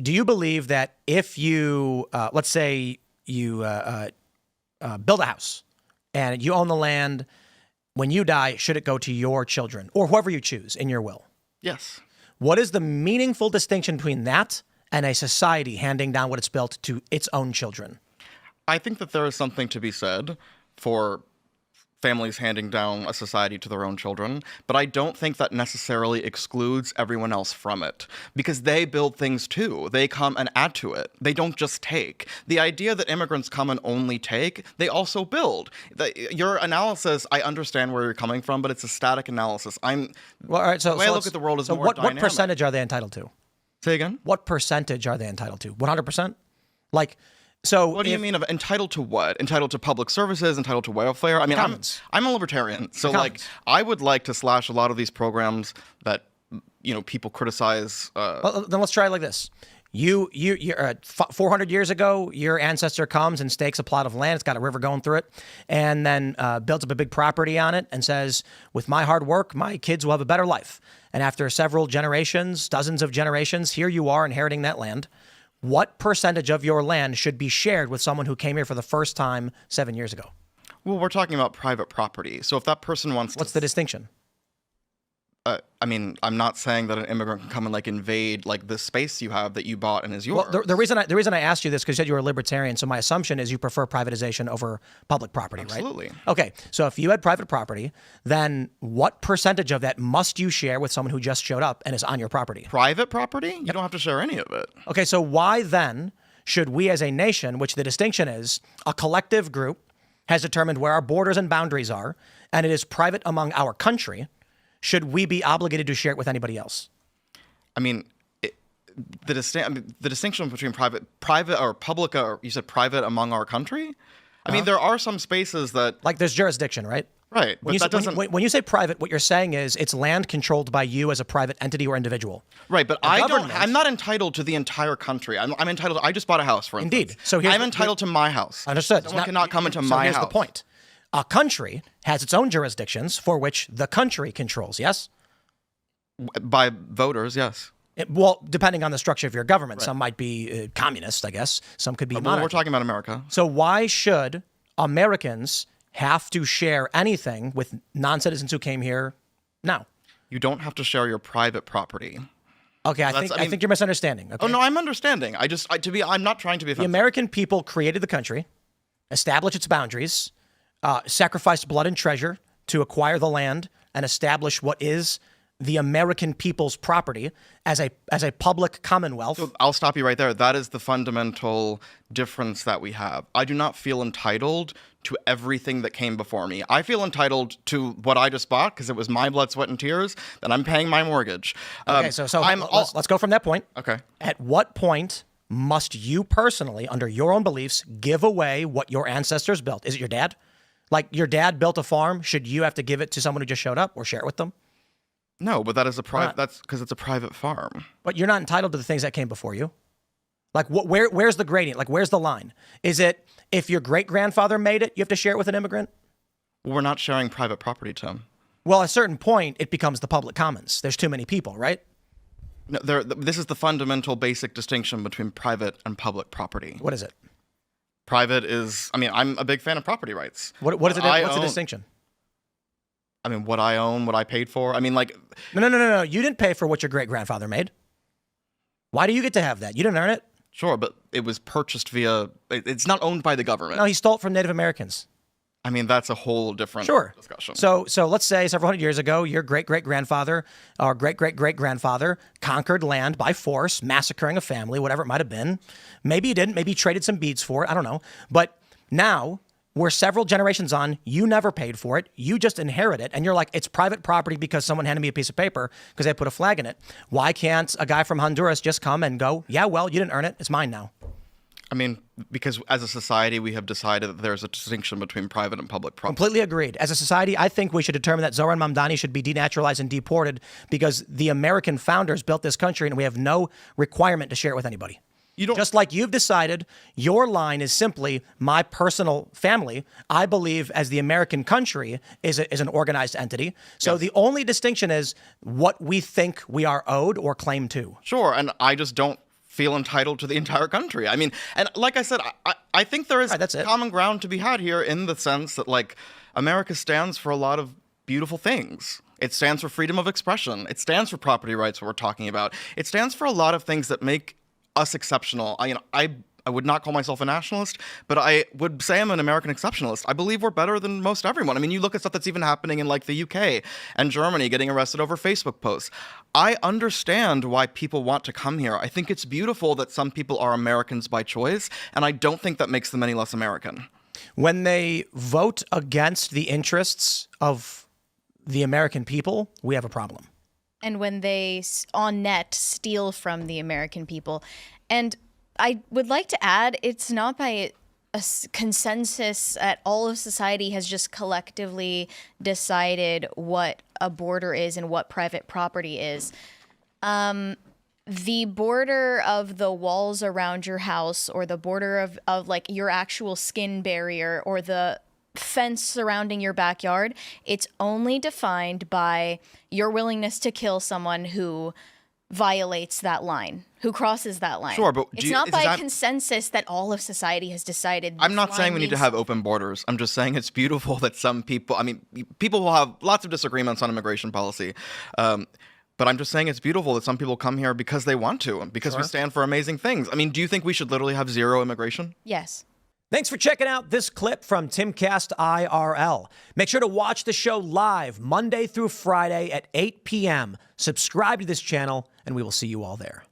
do you believe that if you, let's say you build a house and you own the land, when you die, should it go to your children or whoever you choose in your will? Yes. What is the meaningful distinction between that and a society handing down what it's built to its own children? I think that there is something to be said for families handing down a society to their own children, but I don't think that necessarily excludes everyone else from it, because they build things too. They come and add to it. They don't just take. The idea that immigrants come and only take, they also build. Your analysis, I understand where you're coming from, but it's a static analysis. Well, all right, so the way I look at the world is more what dynamic. What percentage are they entitled to? Say again? What percentage are they entitled to? 100%? Like, so what do you mean of entitled to what? Entitled to public services, entitled to welfare? I mean, I'm a libertarian, so like I would like to slash a lot of these programs that people criticize. Well, then let's try it like this. You're 400 years ago, your ancestor comes and stakes a plot of land. It's got a river going through it, and then builds up a big property on it and says, with my hard work, my kids will have a better life. And after several generations, dozens of generations, here you are inheriting that land. What percentage of your land should be shared with someone who came here for the first time 7 years ago? Well, we're talking about private property. So if that person wants What's the distinction? I mean, I'm not saying that an immigrant can come and invade this space you have that you bought and is yours. Well, the reason I asked you this because you said you were a libertarian, so my assumption is you prefer privatization over public property, right? Absolutely. Okay, so if you had private property, then what percentage of that must you share with someone who just showed up and is on your property? Private property? You don't have to share any of it. Okay, so why then should we as a nation, which the distinction is a collective group has determined where our borders and boundaries are, and it is private among our country, should we be obligated to share it with anybody else? I mean, the distinction between private or public, or you said private among our country? I mean, there are some spaces that... Like there's jurisdiction, right? Right, but that doesn't... When you say private, what you're saying is it's land controlled by you as a private entity or individual. Right, but I'm not entitled to the entire country. I'm entitled... I just bought a house, for instance. Indeed. So I'm entitled to my house. Understood. Someone cannot come into my house. So here's the point. A country has its own jurisdictions for which the country controls, yes? By voters, yes. Well, depending on the structure of your government. Right. Some might be communist, I guess. Some could be monarchy. We're talking about America. So why should Americans have to share anything with non-citizens who came here now? You don't have to share your private property. Okay, I think you're misunderstanding. Okay? Oh, no, I'm understanding. I'm not trying to be offensive. The American people created the country, established its boundaries, sacrificed blood and treasure to acquire the land and establish what is the American people's property as a public commonwealth. So I'll stop you right there. That is the fundamental difference that we have. I do not feel entitled to everything that came before me. I feel entitled to what I just bought because it was my blood, sweat, and tears, and I'm paying my mortgage. Okay, so let's go from that point. Okay. At what point must you personally, under your own beliefs, give away what your ancestors built? Is it your dad? Like your dad built a farm, should you have to give it to someone who just showed up or share it with them? No, but that's because it's a private farm. But you're not entitled to the things that came before you. Like where's the gradient? Like where's the line? Is it if your great-grandfather made it, you have to share it with an immigrant? Well, we're not sharing private property, Tim. Well, at a certain point, it becomes the public commons. There's too many people, right? No, this is the fundamental basic distinction between private and public property. What is it? Private is, I'm a big fan of property rights. What is it? What's the distinction? I mean, what I own, what I paid for. I mean, like... No. You didn't pay for what your great-grandfather made. Why do you get to have that? You didn't earn it. Sure, but it was purchased via... It's not owned by the government. No, he stole it from Native Americans. I mean, that's a whole different discussion. So let's say several hundred years ago, your great-great-grandfather or great-great-great-grandfather conquered land by force, massacring a family, whatever it might have been. Maybe he didn't. Maybe he traded some beads for it. I don't know. But now... we're several generations on, you never paid for it, you just inherit it, and you're like, it's private property because someone handed me a piece of paper because they put a flag in it. Why can't a guy from Honduras just come and go, yeah, well, you didn't earn it, it's mine now? I mean, because as a society, we have decided that there's a distinction between private and public property. Completely agreed. As a society, I think we should determine that Zoran Mamdani should be denaturalized and deported because the American founders built this country and we have no requirement to share it with anybody. Just like you've decided your line is simply my personal family, I believe as the American country is an organized entity. So yes. The only distinction is what we think we are owed or claim to. Sure, and I just don't feel entitled to the entire country. I mean, and like I said, I think there is that's it. common ground to be had here in the sense that, like, America stands for a lot of beautiful things. It stands for freedom of expression. It stands for property rights, what we're talking about. It stands for a lot of things that make us exceptional. I would not call myself a nationalist, but I would say I'm an American exceptionalist. I believe we're better than most everyone. I mean, you look at stuff that's even happening in like the UK and Germany getting arrested over Facebook posts. I understand why people want to come here. I think it's beautiful that some people are Americans by choice, and I don't think that makes them any less American. When they vote against the interests of the American people, we have a problem. And when they, on net, steal from the American people. And I would like to add, it's not by a consensus that all of society has just collectively decided what a border is and what private property is. The border of the walls around your house, or the border of like your actual skin barrier, or the fence surrounding your backyard, it's only defined by your willingness to kill someone who violates that line, who crosses that line. Sure, but it's not by consensus that all of society has decided. I'm not saying we need to have open borders. I'm just saying it's beautiful that some people, I mean, people will have lots of disagreements on immigration policy. But I'm just saying it's beautiful that some people come here because they want to, and because we stand for amazing things. I mean, do you think we should literally have zero immigration? Yes. Thanks for checking out this clip from Timcast IRL. Make sure to watch the show live Monday through Friday at 8 p.m. Subscribe to this channel, and we will see you all there.